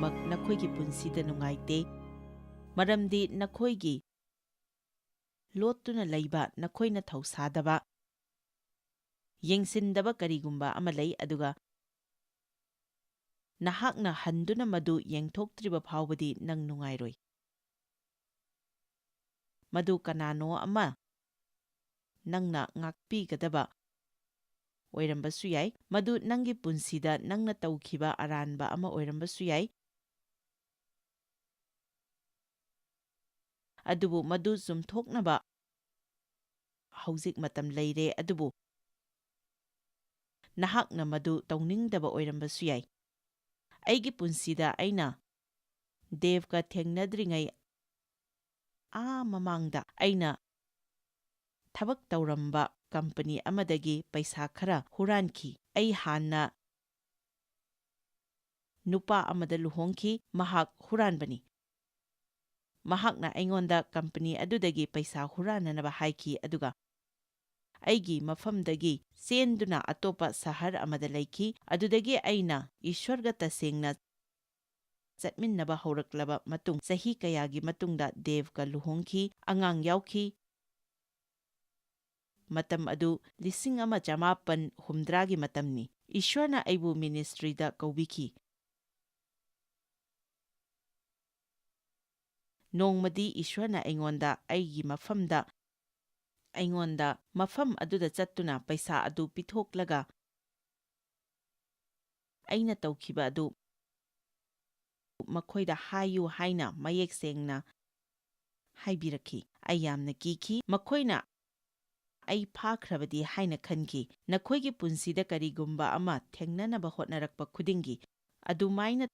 ꯈꯨꯗꯤꯡꯃꯛ ꯅꯈꯣꯏꯒꯤ ꯄꯨꯟꯁꯤꯗ ꯅꯨꯡꯉꯥꯏꯇꯦ, ꯃꯔꯝꯗꯤ ꯅꯈꯣꯏꯒꯤ ꯂꯣꯠꯇꯨꯅ ꯂꯩꯕ ꯅꯈꯣꯏꯅ ꯊꯧꯁꯥꯗꯕ, ꯌꯦꯡꯁꯤꯟꯗꯕ ꯀꯔꯤꯒꯨꯝꯕ ꯑꯃ ꯂꯩ, ꯑꯗꯨꯒ ꯅꯍꯥꯛꯅ ꯍꯟꯗꯨꯅ ꯃꯗꯨ ꯌꯦꯡꯊꯣꯛꯇ꯭ꯔꯤꯕ ꯐꯥꯎꯕꯗꯤ ꯅꯪ ꯅꯨꯡꯉꯥꯏꯔꯣꯏ꯫ ꯃꯗꯨ ꯀꯅꯥꯅꯣ ꯑꯃ ꯅꯪꯅ ꯉꯥꯛꯄꯤꯒꯗꯕ ꯑꯣꯏꯔꯝꯕꯁꯨ ꯌꯥꯏ, ꯃꯗꯨ ꯅꯪꯒꯤ ꯄꯨꯟꯁꯤꯗ ꯅꯪꯅ ꯇꯧꯈꯤꯕ ꯑꯔꯥꯟꯕ ꯑꯃ ꯑꯣꯏꯔꯝꯕꯁꯨ ꯌꯥꯏ, ꯑꯗꯨꯕꯨ ꯃꯗꯨ ꯆꯨꯝꯊꯣꯛꯅꯕ ꯍꯧꯖꯤꯛ ꯃꯇꯝ ꯂꯩꯔꯦ, ꯑꯗꯨꯕꯨ ꯅꯍꯥꯛꯅ ꯃꯗꯨ ꯇꯧꯅꯤꯡꯗꯕ ꯑꯣꯏꯔꯝꯕꯁꯨ ꯌꯥꯏ꯫ ꯑꯩꯒꯤ ꯄꯨꯟꯁꯤꯗ ꯑꯩꯅ ꯗꯦꯕꯀ ꯊꯦꯡꯅꯗ꯭ꯔꯤꯉꯩ ꯃꯃꯥꯡꯗ ꯑꯩꯅ ꯊꯕꯛ ꯇꯧꯔꯝꯕ ꯀꯝꯄꯅꯤ ꯑꯃꯗꯒꯤ ꯄꯩꯁꯥ ꯈꯔ ꯍꯨꯔꯥꯟꯈꯤ꯫ ꯑꯩ ꯍꯥꯟꯅ ꯅꯨꯄꯥ ꯑꯃꯗ ꯂꯨꯍꯣꯡꯈꯤ, ꯃꯍꯥꯛ ꯍꯨꯔꯥꯟꯕꯅꯤ꯫ ꯃꯍꯥꯛꯅ ꯑꯩꯉꯣꯟꯗ ꯀꯝꯄꯅꯤ ꯑꯗꯨꯗꯒꯤ ꯄꯩꯁꯥ ꯍꯨꯔꯥꯟꯅꯅꯕ ꯍꯥꯏꯈꯤ, ꯑꯗꯨꯒ ꯑꯩꯒꯤ ꯃꯐꯝꯗꯒꯤ ꯆꯦꯟꯗꯨꯅ ꯑꯇꯣꯞꯄ ꯁꯍꯔ ꯑꯃꯗ ꯂꯩꯈꯤ꯫ ꯑꯗꯨꯗꯒꯤ ꯑꯩꯅ ꯏꯁ꯭ꯋꯔꯒ ꯇꯁꯦꯡꯅ ꯆꯠꯃꯤꯟꯅꯕ ꯍꯧꯔꯛꯂꯕ ꯃꯇꯨꯡ ꯆꯍꯤ ꯀꯌꯥꯒꯤ ꯃꯇꯨꯡꯗ ꯗꯦꯕꯀ ꯂꯨꯍꯣꯡꯈꯤ, ꯑꯉꯥꯡ ꯌꯥꯎꯈꯤ꯫ ꯃꯇꯝ ꯑꯗꯨ 1960ꯒꯤ ꯃꯇꯝꯅꯤ꯫ ꯏꯁ꯭ꯋꯔꯅ ꯑꯩꯕꯨ ꯃꯤꯅꯤꯁꯇ꯭ꯔꯤꯗ ꯀꯧꯕꯤꯈꯤ꯫ ꯅꯣꯡꯃꯗꯤ ꯏꯁ꯭ꯋꯔꯅ ꯑꯩꯉꯣꯟꯗ ꯃꯐꯝ ꯑꯗꯨꯗ ꯆꯠꯇꯨꯅ ꯄꯩꯁꯥ ꯑꯗꯨ ꯄꯤꯊꯣꯛꯂꯒ ꯑꯩꯅ ꯇꯧꯈꯤꯕ ꯑꯗꯨ ꯃꯈꯣꯏꯗ ꯍꯥꯏꯌꯨ ꯍꯥꯏꯅ ꯃꯌꯦꯛ ꯁꯦꯡꯅ ꯍꯥꯏꯕꯤꯔꯛꯈꯤ꯫ ꯑꯩ ꯌꯥꯝꯅ ꯀꯤꯈꯤ꯫ ꯃꯈꯣꯏꯅ ꯑꯩ ꯐꯥꯈ꯭ꯔꯕꯗꯤ ꯍꯥꯏꯅ ꯈꯟꯈꯤ꯫ ꯅꯈꯣꯏꯒꯤ ꯄꯨꯟꯁꯤꯗ ꯀꯔꯤꯒꯨꯝꯕ ꯑꯃ ꯊꯦꯡꯅꯅꯕ ꯍꯣꯠꯅꯔꯛꯄ ꯈꯨꯗꯤꯡꯒꯤ ꯑꯗꯨꯃꯥꯏꯅ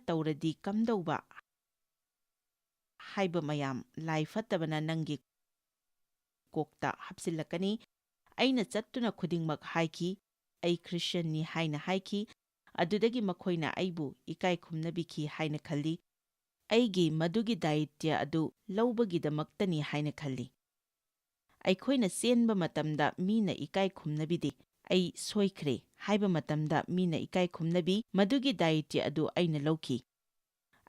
ꯇꯧꯔꯗꯤ ꯀꯝꯗꯧꯕ ꯍꯥꯏꯕ ꯃꯌꯥꯝ ꯂꯥꯏ ꯐꯠꯇꯕꯅ ꯅꯪꯒꯤ ꯀꯣꯛꯇ ꯍꯥꯞꯆꯤꯜꯂꯛꯀꯅꯤ꯫ ꯑꯩꯅ ꯆꯠꯇꯨꯅ ꯈꯨꯗꯤꯡꯃꯛ ꯍꯥꯏꯈꯤ, ꯑꯩ ꯈ꯭ꯔꯤꯁꯇ꯭ꯌꯟꯅꯤ ꯍꯥꯏꯅ ꯍꯥꯏꯈꯤ꯫ ꯑꯗꯨꯗꯒꯤ ꯃꯈꯣꯏꯅ ꯑꯩꯕꯨ ꯏꯀꯥꯏ ꯈꯨꯝꯅꯕꯤꯈꯤ ꯍꯥꯏꯅ ꯈꯜꯂꯤ꯫ ꯑꯩꯒꯤ ꯃꯗꯨꯒꯤ ꯗꯥꯌꯤꯇ꯭ꯌ ꯑꯗꯨ ꯂꯧꯕꯒꯤꯗꯃꯛꯇꯅꯤ ꯍꯥꯏꯅ ꯈꯜꯂꯤ꯫ ꯑꯩꯈꯣꯏꯅ ꯆꯦꯟꯕ ꯃꯇꯝꯗ ꯃꯤꯅ ꯏꯀꯥꯏ ꯈꯨꯝꯅꯕꯤꯗꯦ꯫ ꯑꯩ ꯁꯣꯏꯈ꯭ꯔꯦ ꯍꯥꯏꯕ ꯃꯇꯝꯗ ꯃꯤꯅ ꯏꯀꯥꯏ ꯈꯨꯝꯅꯕꯤ꯫ ꯃꯗꯨꯒꯤ ꯗꯥꯌꯤꯇ꯭ꯌ ꯑꯗꯨ ꯑꯩꯅ ꯂꯧꯈꯤ꯫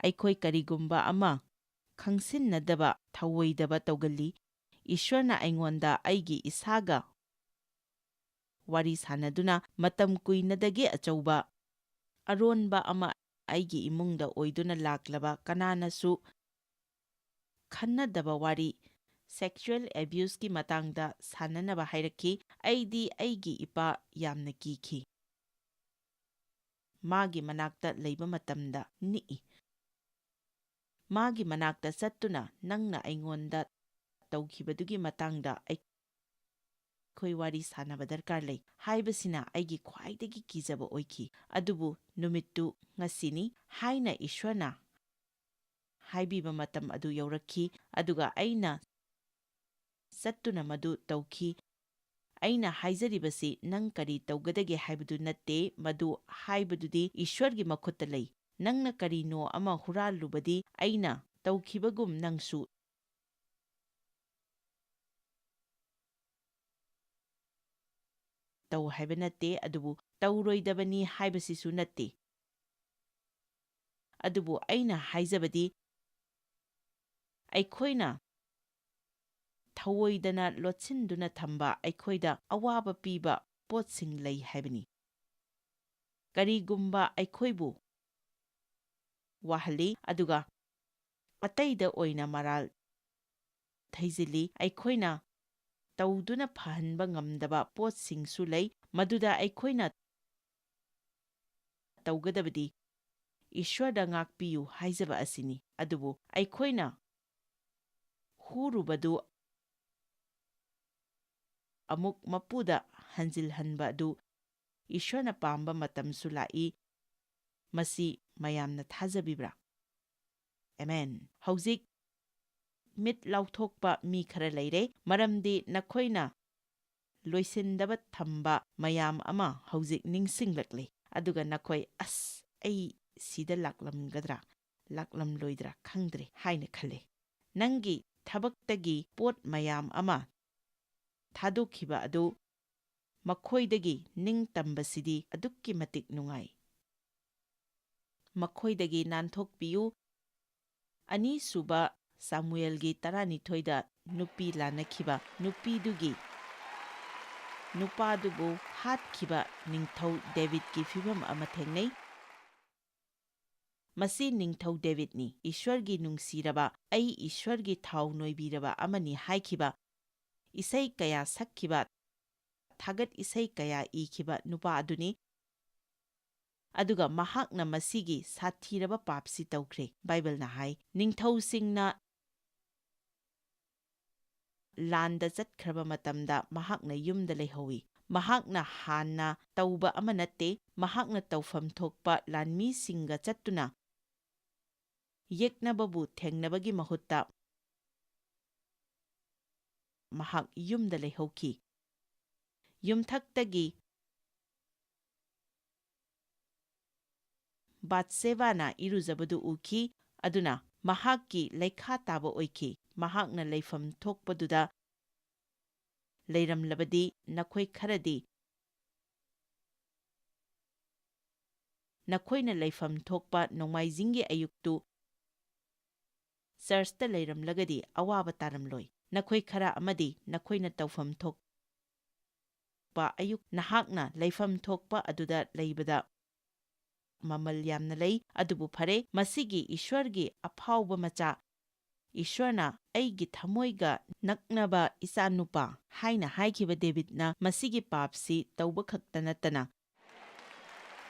ꯑꯩꯈꯣꯏ ꯀꯔꯤꯒꯨꯝꯕ ꯑꯃ ꯈꯪꯁꯤꯟꯅꯗꯕ ꯊꯧꯑꯣꯏꯗꯕ ꯇꯧꯒꯜꯂꯤ꯫ ꯏꯁ꯭ꯋꯔꯅ ꯑꯩꯉꯣꯟꯗ ꯑꯩꯒꯤ ꯏꯁꯥꯒ ꯋꯥꯔꯤ ꯁꯥꯅꯗꯨꯅ ꯃꯇꯝ ꯀꯨꯏꯅꯗꯒꯤ ꯑꯆꯧꯕ ꯑꯔꯣꯟꯕ ꯑꯃ ꯑꯩꯒꯤ ꯏꯃꯨꯡꯗ ꯑꯣꯏꯗꯨꯅ ꯂꯥꯛꯂꯕ ꯀꯅꯥꯅꯁꯨ ꯈꯟꯅꯗꯕ ꯋꯥꯔꯤ, ꯁꯦꯛꯁꯨꯑꯦꯜ ꯑꯦꯕ꯭ꯌꯨꯁꯀꯤ ꯃꯇꯥꯡꯗ ꯁꯥꯟꯅꯅꯕ ꯍꯥꯏꯔꯛꯈꯤ꯫ ꯑꯩꯗꯤ ꯑꯩꯒꯤ ꯏꯄꯥ ꯌꯥꯝꯅ ꯀꯤꯈꯤ꯫ ꯃꯥꯒꯤ ꯃꯅꯥꯛꯇ ꯂꯩꯕ ꯃꯇꯝꯗ ꯅꯤꯛꯏ꯫ ꯃꯥꯒꯤ ꯃꯅꯥꯛꯇ ꯆꯠꯇꯨꯅ ꯅꯪꯅ ꯑꯩꯉꯣꯟꯗ ꯇꯧꯈꯤꯕꯗꯨꯒꯤ ꯃꯇꯥꯡꯗ ꯑꯩꯈꯣꯏ ꯋꯥꯔꯤ ꯁꯥꯅꯕ ꯗꯔꯀꯥꯔ ꯂꯩ ꯍꯥꯏꯕꯁꯤꯅ ꯑꯩꯒꯤ ꯈ꯭ꯋꯥꯏꯗꯒꯤ ꯀꯤꯖꯕ ꯑꯣꯏꯈꯤ꯫ ꯑꯗꯨꯕꯨ ꯅꯨꯃꯤꯠꯇꯨ ꯉꯁꯤꯅꯤ ꯍꯥꯏꯅ ꯏꯁ꯭ꯋꯔꯅ ꯍꯥꯏꯕꯤꯕ ꯃꯇꯝ ꯑꯗꯨ ꯌꯧꯔꯛꯈꯤ, ꯑꯗꯨꯒ ꯑꯩꯅ ꯆꯠꯇꯨꯅ ꯃꯗꯨ ꯇꯧꯈꯤ꯫ ꯑꯩꯅ ꯍꯥꯏꯖꯔꯤꯕꯁꯤ ꯅꯪ ꯀꯔꯤ ꯇꯧꯒꯗꯒꯦ ꯍꯥꯏꯕꯗꯨ ꯅꯠꯇꯦ,ꯃꯗꯨ ꯍꯥꯏꯕꯗꯨꯗꯤ ꯏꯁ꯭ꯋꯔꯒꯤ ꯃꯈꯨꯠꯇ ꯂꯩ꯫ ꯅꯪꯅ ꯀꯔꯤꯅꯣ ꯑꯃ ꯍꯨꯔꯥꯜꯂꯨꯕꯗꯤ ꯑꯩꯅ ꯇꯧꯈꯤꯕꯒꯨꯝ ꯅꯪꯁꯨ ꯇꯧ ꯍꯥꯏꯕ ꯅꯠꯇꯦ, ꯑꯗꯨꯕꯨ ꯇꯧꯔꯣꯏꯗꯕꯅꯤ ꯍꯥꯏꯕꯁꯤꯁꯨ ꯅꯠꯇꯦ꯫ ꯑꯗꯨꯕꯨ ꯑꯩꯅ ꯍꯥꯏꯖꯕꯗꯤ ꯑꯩꯈꯣꯏꯅ ꯊꯧꯑꯣꯏꯗꯅ ꯂꯣꯠꯁꯤꯟꯗꯨꯅ ꯊꯝꯕ ꯑꯩꯈꯣꯏꯗ ꯑꯋꯥꯕ ꯄꯤꯕ ꯄꯣꯠꯁꯤꯡ ꯂꯩ ꯍꯥꯏꯕꯅꯤ꯫ ꯀꯔꯤꯒꯨꯝꯕ ꯑꯩꯈꯣꯏꯕꯨ ꯋꯥꯍꯜꯂꯤ ꯑꯗꯨꯒ ꯑꯇꯩꯗ ꯑꯣꯏꯅ ꯃꯔꯥꯜ ꯊꯩꯖꯤꯜꯂꯤ꯫ ꯑꯩꯈꯣꯏꯅ ꯇꯧꯗꯨꯅ ꯐꯍꯟꯕ ꯉꯝꯗꯕ ꯄꯣꯠꯁꯤꯡꯁꯨ ꯂꯩ꯫ ꯃꯗꯨꯗ ꯑꯩꯈꯣꯏꯅ ꯇꯧꯒꯗꯕꯗꯤ ꯏꯁ꯭ꯋꯔꯗ ꯉꯥꯛꯄꯤꯌꯨ ꯍꯥꯏꯖꯕ ꯑꯁꯤꯅꯤ꯫ ꯑꯗꯨꯕꯨ ꯑꯩꯈꯣꯏꯅ ꯍꯨꯔꯨꯕꯗꯨ ꯑꯃꯨꯛ ꯃꯄꯨꯗ ꯍꯟꯖꯤꯜꯍꯟꯕ ꯑꯗꯨ ꯏꯁ꯭ꯋꯔꯅ ꯄꯥꯝꯕ ꯃꯇꯝꯁꯨ ꯂꯥꯛꯏ꯫ ꯃꯁꯤ ꯃꯌꯥꯝꯅ ꯊꯥꯖꯕꯤꯕ꯭ꯔꯥ? ꯑꯃꯦꯟ꯫ ꯍꯧꯖꯤꯛ ꯃꯤꯠ ꯂꯥꯎꯊꯣꯛꯄ ꯃꯤ ꯈꯔ ꯂꯩꯔꯦ, ꯃꯔꯝꯗꯤ ꯅꯈꯣꯏꯅ ꯂꯣꯏꯁꯤꯟꯗꯕ ꯊꯝꯕ ꯃꯌꯥꯝ ꯑꯃ ꯍꯧꯖꯤꯛ ꯅꯤꯡꯁꯤꯡꯂꯛꯂꯦ, ꯑꯗꯨꯒ ꯅꯈꯣꯏ ꯑꯩ ꯁꯤꯗ ꯂꯥꯛꯂꯝꯂꯣꯏꯗ꯭ꯔꯥ ꯈꯪꯗ꯭ꯔꯦ ꯍꯥꯏꯅ ꯈꯜꯂꯦ꯫ ꯅꯪꯒꯤ ꯊꯕꯛꯇꯒꯤ ꯄꯣꯠ ꯃꯌꯥꯝ ꯑꯃ ꯊꯥꯗꯣꯛꯈꯤꯕ ꯑꯗꯨ ꯃꯈꯣꯏꯗꯒꯤ ꯅꯤꯡꯇꯝꯕꯁꯤꯗꯤ ꯑꯗꯨꯛꯀꯤ ꯃꯇꯤꯛ ꯅꯨꯡꯉꯥꯏ꯫ ꯃꯈꯣꯏꯗꯒꯤ ꯅꯥꯟꯊꯣꯛꯄꯤꯌꯨ꯫ ꯑꯅꯤꯁꯨꯕ ꯁꯥꯃꯨꯑꯦꯜꯒꯤ 12ꯗ ꯅꯨꯄꯤ ꯂꯥꯟꯅꯈꯤꯕ ꯅꯨꯄꯤꯗꯨꯒꯤ ꯅꯨꯄꯥꯗꯨꯕꯨ ꯍꯥꯠꯈꯤꯕ ꯅꯤꯡꯊꯧ ꯗꯦꯕꯤꯗꯀꯤ ꯐꯤꯚꯝ ꯑꯃ ꯊꯦꯡꯅꯩ꯫ ꯃꯁꯤ ꯅꯤꯡꯊꯧ ꯗꯦꯕꯤꯗꯅꯤ, ꯏꯁ꯭ꯋꯔꯒꯤ ꯅꯨꯡꯁꯤꯔꯕ, ꯑꯩ ꯏꯁ꯭ꯋꯔꯒꯤ ꯊꯥꯎ ꯅꯣꯏꯕꯤꯔꯕ ꯑꯃꯅꯤ ꯍꯥꯏꯈꯤꯕ, ꯏꯁꯩ ꯀꯌꯥ ꯁꯛꯈꯤꯕ, ꯊꯥꯒꯠ ꯏꯁꯩ ꯀꯌꯥ ꯏꯈꯤꯕ ꯅꯨꯄꯥ ꯑꯗꯨꯅꯤ꯫ ꯑꯗꯨꯒ ꯃꯍꯥꯛꯅ ꯃꯁꯤꯒꯤ ꯁꯥꯊꯤꯔꯕ ꯄꯥꯞꯁꯤ ꯇꯧꯈ꯭ꯔꯦ꯫ ꯕꯥꯏꯕꯜꯅ ꯍꯥꯏ, ꯅꯤꯡꯊꯧꯁꯤꯡꯅ ꯂꯥꯟꯗ ꯆꯠꯈ꯭ꯔꯕ ꯃꯇꯝꯗ ꯃꯍꯥꯛꯅ ꯌꯨꯝꯗ ꯂꯩꯍꯧꯏ꯫ ꯃꯍꯥꯛꯅ ꯍꯥꯟꯅ ꯇꯧꯕ ꯑꯃ ꯅꯠꯇꯦ, ꯃꯍꯥꯛꯅ ꯇꯧꯐꯝ ꯊꯣꯛꯄ ꯂꯥꯟꯃꯤꯁꯤꯡꯒ ꯆꯠꯇꯨꯅ ꯌꯦꯛꯅꯕꯕꯨ ꯊꯦꯡꯅꯕꯒꯤ ꯃꯍꯨꯠꯇ ꯃꯍꯥꯛ ꯌꯨꯝꯗ ꯂꯩꯍꯧꯈꯤ꯫ ꯌꯨꯝꯊꯛꯇꯒꯤ ꯕꯥꯠꯁꯦꯕꯥꯅ ꯏꯔꯨꯖꯕꯗꯨ ꯎꯈꯤ, ꯑꯗꯨꯅ ꯃꯍꯥꯛꯀꯤ ꯂꯩꯈꯥ ꯇꯥꯕ ꯑꯣꯏꯈꯤ꯫ ꯃꯍꯥꯛꯅ ꯂꯩꯐꯝ ꯊꯣꯛꯄꯗꯨꯗ ꯂꯩꯔꯝꯂꯕꯗꯤ ꯅꯈꯣꯏ ꯈꯔꯗꯤ ꯅꯈꯣꯏꯅ ꯂꯩꯐꯝ ꯊꯣꯛꯄ ꯅꯣꯡꯃꯥꯏꯖꯤꯡꯒꯤ ꯑꯌꯨꯛꯇꯨ ꯆꯔꯆꯇ ꯂꯩꯔꯝꯂꯒꯗꯤ ꯑꯋꯥꯕ ꯇꯥꯔꯝꯂꯣꯏ꯫ ꯅꯈꯣꯏ ꯈꯔ ꯑꯃꯗꯤ ꯅꯈꯣꯏꯅ ꯇꯧꯐꯝ ꯊꯣꯛꯄ ꯑꯌꯨꯛ ꯅꯍꯥꯛꯅ ꯂꯩꯐꯝ ꯊꯣꯛꯄ ꯑꯗꯨꯗ ꯂꯩꯕꯗ ꯃꯃꯜ ꯌꯥꯝꯅ ꯂꯩ꯫ ꯑꯗꯨꯕꯨ ꯐꯔꯦ, ꯃꯁꯤꯒꯤ ꯏꯁ꯭ꯋꯔꯒꯤ ꯑꯐꯥꯎꯕ ꯃꯆꯥ, ꯏꯁ꯭ꯋꯔꯅ ꯑꯩꯒꯤ ꯊꯃꯣꯏꯒ ꯅꯛꯅꯕ ꯏꯆꯥꯅꯨꯄꯥ ꯍꯥꯏꯅ ꯍꯥꯏꯈꯤꯕ ꯗꯦꯕꯤꯗꯅ ꯃꯁꯤꯒꯤ ꯄꯥꯞꯁꯤ ꯇꯧꯕ ꯈꯛꯇ ꯅꯠꯇꯅ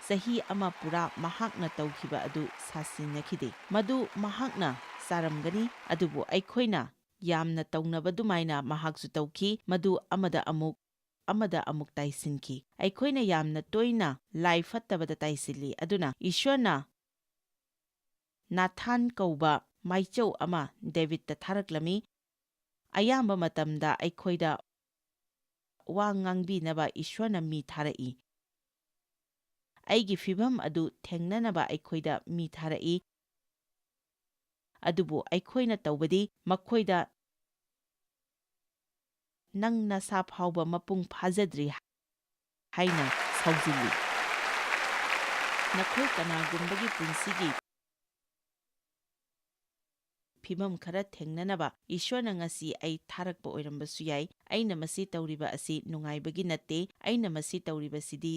ꯆꯍꯤ ꯑꯃ ꯄꯨꯔꯥ ꯃꯍꯥꯛꯅ ꯇꯧꯈꯤꯕ ꯑꯗꯨ ꯁꯥꯁꯤꯟꯅꯈꯤꯗꯦ꯫ ꯃꯗꯨ ꯃꯍꯥꯛꯅ ꯆꯥꯔꯝꯒꯅꯤ, ꯑꯗꯨꯕꯨ ꯑꯩꯈꯣꯏꯅ ꯌꯥꯝꯅ ꯇꯧꯅꯕꯗꯨꯃꯥꯏꯅ ꯃꯍꯥꯛꯁꯨ ꯇꯧꯈꯤ꯫ ꯃꯗꯨ ꯑꯃꯗ ꯑꯃꯨꯛ ꯇꯥꯏꯁꯤꯟꯈꯤ꯫ ꯑꯩꯈꯣꯏꯅ ꯌꯥꯝꯅ ꯇꯣꯏꯅ ꯂꯥꯏ ꯐꯠꯇꯕꯗ ꯇꯥꯏꯁꯤꯜꯂꯤ꯫ ꯑꯗꯨꯅ ꯏꯁ꯭ꯋꯔꯅ ꯅꯥꯊꯥꯟ ꯀꯧꯕ ꯃꯥꯏꯆꯧ ꯑꯃ ꯗꯦꯕꯤꯗꯇ ꯊꯥꯔꯛꯂꯝꯃꯤ꯫ ꯑꯌꯥꯝꯕ ꯃꯇꯝꯗ ꯑꯩꯈꯣꯏꯗ ꯋꯥ ꯉꯥꯡꯕꯤꯅꯕ ꯏꯁ꯭ꯋꯔꯅ ꯃꯤ ꯊꯥꯔꯛꯏ꯫ ꯑꯩꯒꯤ ꯐꯤꯚꯝ ꯑꯗꯨ ꯊꯦꯡꯅꯅꯕ ꯑꯩꯈꯣꯏꯗ ꯃꯤ ꯊꯥꯔꯛꯏ꯫ ꯑꯗꯨꯕꯨ ꯑꯩꯈꯣꯏꯅ ꯇꯧꯕꯗꯤ ꯃꯈꯣꯏꯗ ꯅꯪ ꯅꯁꯥ ꯐꯥꯎꯕ ꯃꯄꯨꯡ ꯐꯥꯖꯗ꯭ꯔꯤ ꯍꯥꯏꯅ ꯁꯥꯎꯖꯤꯜꯂꯤ꯫ ꯅꯈꯣꯏ ꯀꯅꯥꯒꯨꯝꯕꯒꯤ ꯄꯨꯟꯁꯤꯒꯤ ꯐꯤꯚꯝ ꯈꯔ ꯊꯦꯡꯅꯅꯕ ꯏꯁ꯭ꯋꯔꯅ ꯉꯁꯤ ꯑꯩ ꯊꯥꯔꯛꯄ ꯑꯣꯏꯔꯝꯕꯁꯨ ꯌꯥꯏ꯫ ꯑꯩꯅ ꯃꯁꯤ ꯇꯧꯔꯤꯕ ꯑꯁꯤ ꯅꯨꯡꯉꯥꯏꯕꯒꯤ ꯅꯠꯇꯦ꯫ ꯑꯩꯅ ꯃꯁꯤ ꯇꯧꯔꯤꯕꯁꯤꯗꯤ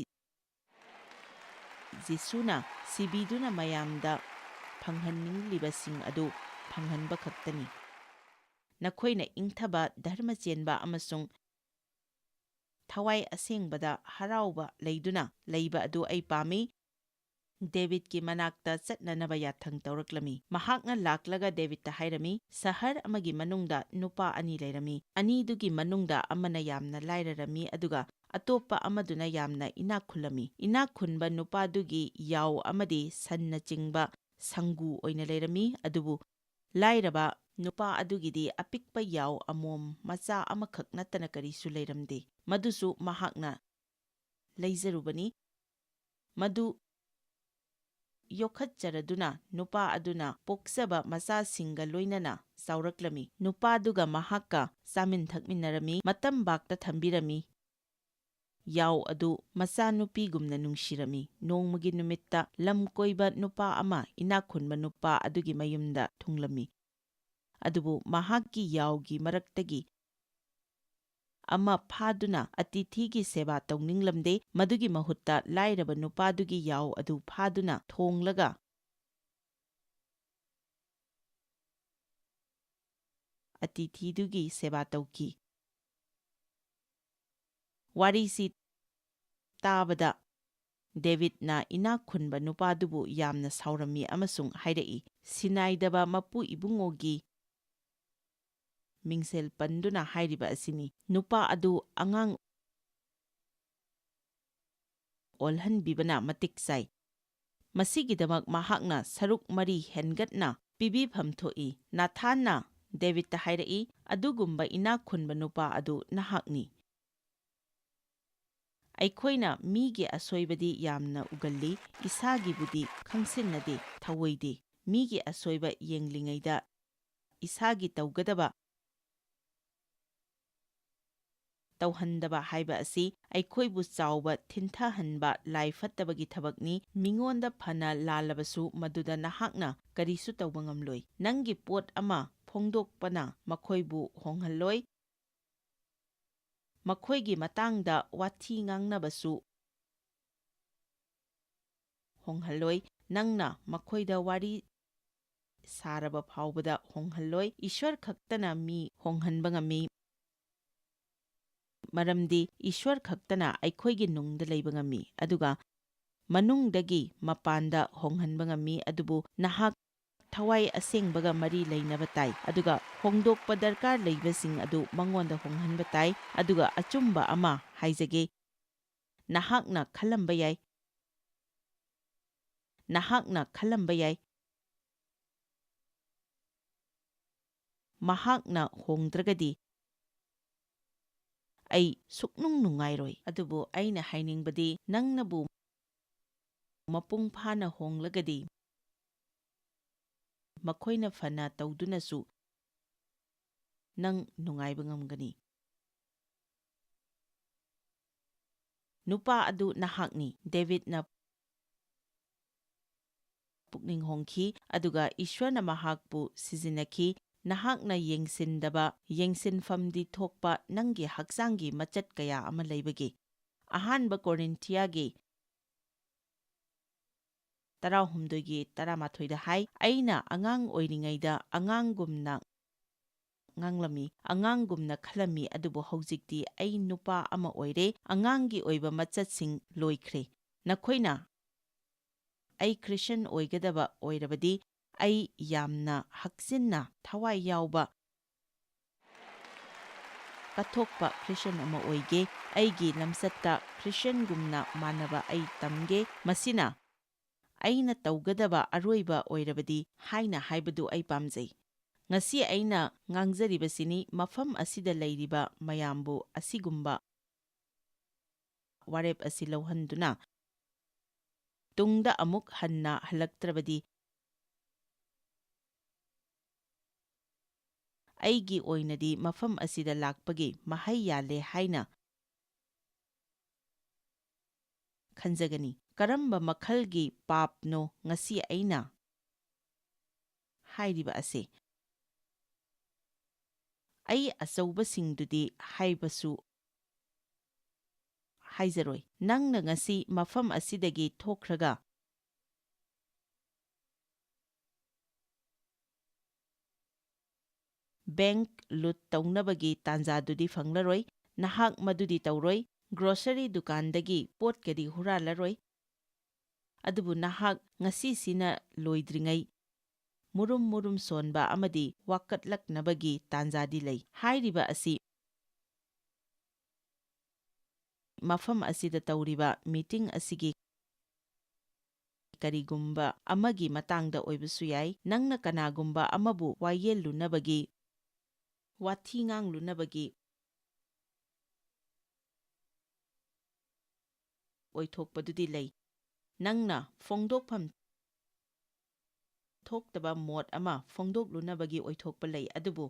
ꯖꯤꯁꯨꯅ ꯁꯤꯕꯤꯗꯨꯅ ꯃꯌꯥꯝꯗ ꯐꯪꯍꯟꯅꯤꯡꯂꯤꯕꯁꯤꯡ ꯑꯗꯨ ꯐꯪꯍꯟꯕ ꯈꯛꯇꯅꯤ꯫ ꯅꯈꯣꯏꯅ ꯏꯪꯊꯕ, ꯙꯔꯃ ꯆꯦꯟꯕ ꯑꯃꯁꯨꯡ ꯊꯋꯥꯏ ꯑꯁꯦꯡꯕꯗ ꯍꯔꯥꯎꯕ ꯂꯩꯗꯨꯅ ꯂꯩꯕ ꯑꯗꯨ ꯑꯩ ꯄꯥꯝꯃꯤ꯫ ꯗꯦꯕꯤꯗꯀꯤ ꯃꯅꯥꯛꯇ ꯆꯠꯅꯅꯕ ꯌꯥꯊꯪ ꯇꯧꯔꯛꯂꯝꯃꯤ꯫ ꯃꯍꯥꯛꯅ ꯂꯥꯛꯂꯒ ꯗꯦꯕꯤꯗꯇ ꯍꯥꯏꯔꯝꯃꯤ, ꯁꯍꯔ ꯑꯃꯒꯤ ꯃꯅꯨꯡꯗ ꯅꯨꯄꯥ 2 ꯂꯩꯔꯝꯃꯤ꯫ ꯑꯅꯤꯗꯨꯒꯤ ꯃꯅꯨꯡꯗ ꯑꯃꯅ ꯌꯥꯝꯅ ꯂꯥꯏꯔꯔꯝꯃꯤ, ꯑꯗꯨꯒ ꯑꯇꯣꯞꯄ ꯑꯃꯗꯨꯅ ꯌꯥꯝꯅ ꯏꯅꯥꯛ ꯈꯨꯜꯂꯝꯃꯤ꯫ ꯏꯅꯥꯛ ꯈꯨꯟꯕ ꯅꯨꯄꯥꯗꯨꯒꯤ ꯌꯥꯎ ꯑꯃꯗꯤ ꯁꯟꯅꯆꯤꯡꯕ ꯁꯪꯒꯨ ꯑꯣꯏꯅ ꯂꯩꯔꯝꯃꯤ, ꯑꯗꯨꯕꯨ ꯂꯥꯏꯔꯕ ꯅꯨꯄꯥ ꯑꯗꯨꯒꯤꯗꯤ ꯑꯄꯤꯛꯄ ꯌꯥꯎ ꯑꯃꯣꯝ ꯃꯆꯥ ꯑꯃꯈꯛ ꯅꯠꯇꯅ ꯀꯔꯤꯁꯨ ꯂꯩꯔꯝꯗꯦ꯫ ꯃꯗꯨꯁꯨ ꯃꯍꯥꯛꯅ ꯂꯩꯖꯔꯨꯕꯅꯤ꯫ ꯃꯗꯨ ꯌꯣꯛꯈꯠꯆꯔꯗꯨꯅ ꯅꯨꯄꯥ ꯑꯗꯨꯅ ꯄꯣꯛꯆꯕ ꯃꯆꯥꯁꯤꯡꯒ ꯂꯣꯏꯅꯅ ꯆꯥꯎꯔꯛꯂꯝꯃꯤ꯫ ꯅꯨꯄꯥꯗꯨꯒ ꯃꯍꯥꯛꯀ ꯆꯥꯃꯤꯟ ꯊꯛꯃꯤꯟꯅꯔꯝꯃꯤ, ꯃꯇꯝꯕꯥꯛꯇ ꯊꯝꯕꯤꯔꯝꯃꯤ꯫ ꯌꯥꯎ ꯑꯗꯨ ꯃꯆꯥꯅꯨꯄꯤꯒꯨꯝꯅ ꯅꯨꯡꯁꯤꯔꯝꯃꯤ꯫ ꯅꯣꯡꯃꯒꯤ ꯅꯨꯃꯤꯠꯇ ꯂꯝ ꯀꯣꯏꯕ ꯅꯨꯄꯥ ꯑꯃ ꯏꯅꯥꯛ ꯈꯨꯟꯕ ꯅꯨꯄꯥ ꯑꯗꯨꯒꯤ ꯃꯌꯨꯝꯗ ꯊꯨꯡꯂꯝꯃꯤ, ꯑꯗꯨꯕꯨ ꯃꯍꯥꯛꯀꯤ ꯌꯥꯎꯒꯤ ꯃꯔꯛꯇꯒꯤ ꯑꯃ ꯐꯥꯗꯨꯅ ꯑꯇꯤꯊꯤꯒꯤ ꯁꯦꯕꯥ ꯇꯧꯅꯤꯡꯂꯝꯗꯦ꯫ ꯃꯗꯨꯒꯤ ꯃꯍꯨꯠꯇ ꯂꯥꯏꯔꯕ ꯅꯨꯄꯥꯗꯨꯒꯤ ꯌꯥꯎ ꯑꯗꯨ ꯐꯥꯗꯨꯅ ꯊꯣꯡꯂꯒ ꯑꯇꯤꯊꯤꯗꯨꯒꯤ ꯁꯦꯕꯥ ꯇꯧꯈꯤ꯫ ꯋꯥꯔꯤꯁꯤ ꯇꯥꯕꯗ ꯗꯦꯕꯤꯗꯅ ꯏꯅꯥꯛ ꯈꯨꯟꯕ ꯅꯨꯄꯥꯗꯨꯕꯨ ꯌꯥꯝꯅ ꯁꯥꯎꯔꯝꯃꯤ ꯑꯃꯁꯨꯡ ꯍꯥꯏꯔꯛꯏ, ꯁꯤꯅꯥꯏꯗꯕ ꯃꯄꯨ ꯏꯕꯨꯡꯉꯣꯒꯤ ꯃꯤꯡꯁꯦꯜ ꯄꯟꯗꯨꯅ ꯍꯥꯏꯔꯤꯕ ꯑꯁꯤꯅꯤ, ꯅꯨꯄꯥ ꯑꯗꯨ ꯑꯉꯥꯡ ꯑꯣꯜꯍꯟꯕꯤꯕꯅ ꯃꯇꯤꯛ ꯆꯥꯏ꯫ ꯃꯁꯤꯒꯤꯗꯃꯛ ꯃꯍꯥꯛꯅ ꯁꯔꯨꯛ 4 ꯍꯦꯟꯒꯠꯅ ꯄꯤꯕꯤꯐꯝ ꯊꯣꯛꯏ꯫ ꯅꯥꯊꯥꯟꯅ ꯗꯦꯕꯤꯗꯇ ꯍꯥꯏꯔꯛꯏ, ꯑꯗꯨꯒꯨꯝꯕ ꯏꯅꯥꯛ ꯈꯨꯟꯕ ꯅꯨꯄꯥ ꯑꯗꯨ ꯅꯍꯥꯛꯅꯤ꯫ ꯑꯩꯈꯣꯏꯅ ꯃꯤꯒꯤ ꯑꯁꯣꯏꯕꯗꯤ ꯌꯥꯝꯅ ꯎꯒꯜꯂꯤ, ꯏꯁꯥꯒꯤꯕꯨꯗꯤ ꯈꯪꯁꯤꯟꯅꯗꯦ, ꯊꯧꯑꯣꯏꯗꯦ꯫ ꯃꯤꯒꯤ ꯑꯁꯣꯏꯕ ꯌꯦꯡꯂꯤꯉꯩꯗ ꯏꯁꯥꯒꯤ ꯇꯧꯒꯗꯕ ꯇꯧꯍꯟꯗꯕ ꯍꯥꯏꯕ ꯑꯁꯤ ꯑꯩꯈꯣꯏꯕꯨ ꯆꯥꯎꯕ ꯊꯤꯟꯊꯍꯟꯕ ꯂꯥꯏ ꯐꯠꯇꯕꯒꯤ ꯊꯕꯛꯅꯤ꯫ ꯃꯤꯉꯣꯟꯗ ꯐꯅ ꯂꯥꯜꯂꯕꯁꯨ ꯃꯗꯨꯗ ꯅꯍꯥꯛꯅ ꯀꯔꯤꯁꯨ ꯇꯧꯕ ꯉꯝꯂꯣꯏ꯫ ꯅꯪꯒꯤ ꯄꯣꯠ ꯑꯃ ꯐꯣꯡꯗꯣꯛꯄꯅ ꯃꯈꯣꯏꯕꯨ ꯍꯣꯡꯍꯜꯂꯣꯏ, ꯃꯈꯣꯏꯒꯤ ꯃꯇꯥꯡꯗ ꯋꯥꯊꯤ ꯉꯥꯡꯅꯕꯁꯨ ꯍꯣꯡꯍꯜꯂꯣꯏ꯫ ꯅꯪꯅ ꯃꯈꯣꯏꯗ ꯋꯥꯔꯤ ꯁꯥꯔꯕ ꯐꯥꯎꯕꯗ ꯍꯣꯡꯍꯜꯂꯣꯏ꯫ ꯏꯁ꯭ꯋꯔ ꯈꯛꯇꯅ ꯃꯤ ꯍꯣꯡꯍꯟꯕ ꯉꯝꯃꯤ, ꯃꯔꯝꯗꯤ ꯏꯁ꯭ꯋꯔ ꯈꯛꯇꯅ ꯑꯩꯈꯣꯏꯒꯤ ꯅꯨꯡꯗ ꯂꯩꯕ ꯉꯝꯃꯤ ꯑꯗꯨꯒ ꯃꯅꯨꯡꯗꯒꯤ ꯃꯄꯥꯟꯗ ꯍꯣꯡꯍꯟꯕ ꯉꯝꯃꯤ꯫ ꯑꯗꯨꯕꯨ ꯅꯍꯥꯛ ꯊꯋꯥꯏ ꯑꯁꯦꯡꯕꯒ ꯃꯔꯤ ꯂꯩꯅꯕ ꯇꯥꯏ ꯑꯗꯨꯒ ꯍꯣꯡꯗꯣꯛꯄ ꯗꯔꯀꯥꯔ ꯂꯩꯕꯁꯤꯡ ꯑꯗꯨ ꯃꯉꯣꯟꯗ ꯍꯣꯡꯍꯟꯕ ꯇꯥꯏ꯫ ꯑꯗꯨꯒ ꯑꯆꯨꯝꯕ ꯑꯃ ꯍꯥꯏꯖꯒꯦ, ꯅꯍꯥꯛꯅ ꯈꯜꯂꯝꯕ ꯌꯥꯏ, ꯃꯍꯥꯛꯅ ꯍꯣꯡꯗ꯭ꯔꯒꯗꯤ ꯑꯩ ꯁꯨꯛꯅꯨꯡ ꯅꯨꯡꯉꯥꯏꯔꯣꯏ꯫ ꯑꯗꯨꯕꯨ ꯑꯩꯅ ꯍꯥꯏꯅꯤꯡꯕꯗꯤ ꯅꯪꯅꯕꯨ ꯃꯄꯨꯡ ꯐꯥꯅ ꯍꯣꯡꯂꯒꯗꯤ ꯃꯈꯣꯏꯅ ꯐꯅ ꯇꯧꯗꯨꯅꯁꯨ ꯅꯪ ꯅꯨꯡꯉꯥꯏꯕ ꯉꯝꯒꯅꯤ꯫ ꯅꯨꯄꯥ ꯑꯗꯨ ꯅꯍꯥꯛꯅꯤ꯫ ꯗꯦꯕꯤꯗꯅ ꯄꯨꯛꯅꯤꯡ ꯍꯣꯡꯈꯤ ꯑꯗꯨꯒ ꯏꯁ꯭ꯋꯔꯅ ꯃꯍꯥꯛꯄꯨ ꯁꯤꯖꯤꯟꯅꯈꯤ꯫ ꯅꯍꯥꯛꯅ ꯌꯦꯡꯁꯤꯟꯗꯕ, ꯌꯦꯡꯁꯤꯟꯐꯝꯗꯤ ꯊꯣꯛꯄ ꯅꯪꯒꯤ ꯍꯛꯆꯥꯡꯒꯤ ꯃꯆꯠ ꯀꯌꯥ ꯑꯃ ꯂꯩꯕꯒꯦ꯫ ꯑꯍꯥꯟꯕ ꯀꯣꯔꯤꯟꯊꯤꯌꯥꯒꯤ 13:11 ꯍꯥꯏ, ꯑꯩꯅ ꯑꯉꯥꯡ ꯑꯣꯏꯔꯤꯉꯩꯗ ꯑꯉꯥꯡꯒꯨꯝꯅ ꯉꯥꯡꯂꯝꯃꯤ, ꯑꯉꯥꯡꯒꯨꯝꯅ ꯈꯜꯂꯝꯃꯤ, ꯑꯗꯨꯕꯨ ꯍꯧꯖꯤꯛꯇꯤ ꯑꯩ ꯅꯨꯄꯥ ꯑꯃ ꯑꯣꯏꯔꯦ, ꯑꯉꯥꯡꯒꯤ ꯑꯣꯏꯕ ꯃꯆꯠꯁꯤꯡ ꯂꯣꯏꯈ꯭ꯔꯦ꯫ ꯅꯈꯣꯏꯅ ꯑꯩ ꯈ꯭ꯔꯤꯁꯇ꯭ꯌꯟ ꯑꯣꯏꯒꯗꯕ ꯑꯣꯏꯔꯕꯗꯤ ꯑꯩ ꯌꯥꯝꯅ ꯍꯛꯆꯤꯟꯅ ꯊꯋꯥꯏ ꯌꯥꯎꯕ ꯀꯠꯊꯣꯛꯄ ꯈ꯭ꯔꯤꯁꯇ꯭ꯌꯟ ꯑꯃ ꯑꯣꯏꯒꯦ꯫ ꯑꯩꯒꯤ ꯂꯝꯆꯠꯇ ꯈ꯭ꯔꯤꯁꯇ꯭ꯌꯟꯒꯨꯝꯅ ꯃꯥꯟꯅꯕ ꯑꯩ ꯇꯝꯒꯦ꯫ ꯃꯁꯤꯅ ꯑꯩꯅ ꯇꯧꯒꯗꯕ ꯑꯔꯣꯏꯕ ꯑꯣꯏꯔꯕꯗꯤ ꯍꯥꯏꯅ ꯍꯥꯏꯕꯗꯨ ꯑꯩ ꯄꯥꯝꯖꯩ꯫ ꯉꯁꯤ ꯑꯩꯅ ꯉꯥꯡꯖꯔꯤꯕꯁꯤꯅꯤ, ꯃꯐꯝ ꯑꯁꯤꯗ ꯂꯩꯔꯤꯕ ꯃꯌꯥꯝꯕꯨ ꯑꯁꯤꯒꯨꯝꯕ ꯋꯥꯔꯦꯞ ꯑꯁꯤ ꯂꯧꯍꯟꯗꯨꯅ ꯇꯨꯡꯗ ꯑꯃꯨꯛ ꯍꯟꯅ ꯍꯜꯂꯛꯇ꯭ꯔꯕꯗꯤ ꯑꯩꯒꯤ ꯑꯣꯏꯅꯗꯤ ꯃꯐꯝ ꯑꯁꯤꯗ ꯂꯥꯛꯄꯒꯤ ꯃꯍꯩ ꯌꯥꯜꯂꯦ ꯍꯥꯏꯅ ꯈꯟꯖꯒꯅꯤ꯫ ꯀꯔꯝꯕ ꯃꯈꯜꯒꯤ ꯄꯥꯞꯅꯣ ꯉꯁꯤ ꯑꯩꯅ ꯍꯥꯏꯔꯤꯕ ꯑꯁꯤ? ꯑꯩ ꯑꯆꯧꯕꯁꯤꯡꯗꯨꯗꯤ ꯍꯥꯏꯕꯁꯨ ꯍꯥꯏꯖꯔꯣꯏ꯫ ꯅꯪꯅ ꯉꯁꯤ ꯃꯐꯝ ꯑꯁꯤꯗꯒꯤ ꯊꯣꯛꯈ꯭ꯔꯒ ꯕꯦꯡꯛ ꯂꯨꯠ ꯇꯧꯅꯕꯒꯤ ꯇꯥꯟꯖꯥꯗꯨꯗꯤ ꯐꯪꯂꯔꯣꯏ꯫ ꯅꯍꯥꯛ ꯃꯗꯨꯗꯤ ꯇꯧꯔꯣꯏ꯫ ꯒ꯭ꯔꯣꯁꯔꯤ ꯗꯨꯀꯥꯟꯗꯒꯤ ꯄꯣꯠꯀꯗꯤ ꯍꯨꯔꯥꯜꯂꯔꯣꯏ꯫ ꯑꯗꯨꯕꯨ ꯅꯍꯥꯛ ꯉꯁꯤꯁꯤꯅ ꯂꯣꯏꯗ꯭ꯔꯤꯉꯩ ꯃꯨꯔꯨꯝ ꯃꯨꯔꯨꯝ ꯁꯣꯟꯕ ꯑꯃꯗꯤ ꯋꯥꯀꯠꯂꯛꯅꯕꯒꯤ ꯇꯥꯟꯖꯥꯗꯤ ꯂꯩ꯫ ꯍꯥꯏꯔꯤꯕ ꯑꯁꯤ ꯃꯐꯝ ꯑꯁꯤꯗ ꯇꯧꯔꯤꯕ ꯃꯤꯇꯤꯡ ꯑꯁꯤꯒꯤ ꯀꯔꯤꯒꯨꯝꯕ ꯑꯃꯒꯤ ꯃꯇꯥꯡꯗ ꯑꯣꯏꯕꯁꯨ ꯌꯥꯏ꯫ ꯅꯪꯅ ꯀꯅꯥꯒꯨꯝꯕ ꯑꯃꯕꯨ ꯋꯥꯌꯦꯜꯂꯨꯅꯕꯒꯤ, ꯋꯥꯊꯤ ꯉꯥꯡꯂꯨꯅꯕꯒꯤ ꯑꯣꯏꯊꯣꯛꯄꯗꯨꯗꯤ ꯂꯩ꯫ ꯅꯪꯅ ꯐꯣꯡꯗꯣꯛꯐꯝ ꯊꯣꯛꯇꯕ ꯃꯣꯠ ꯑꯃ ꯐꯣꯡꯗꯣꯛꯂꯨꯅꯕꯒꯤ ꯑꯣꯏꯊꯣꯛꯄ ꯂꯩ꯫ ꯑꯗꯨꯕꯨ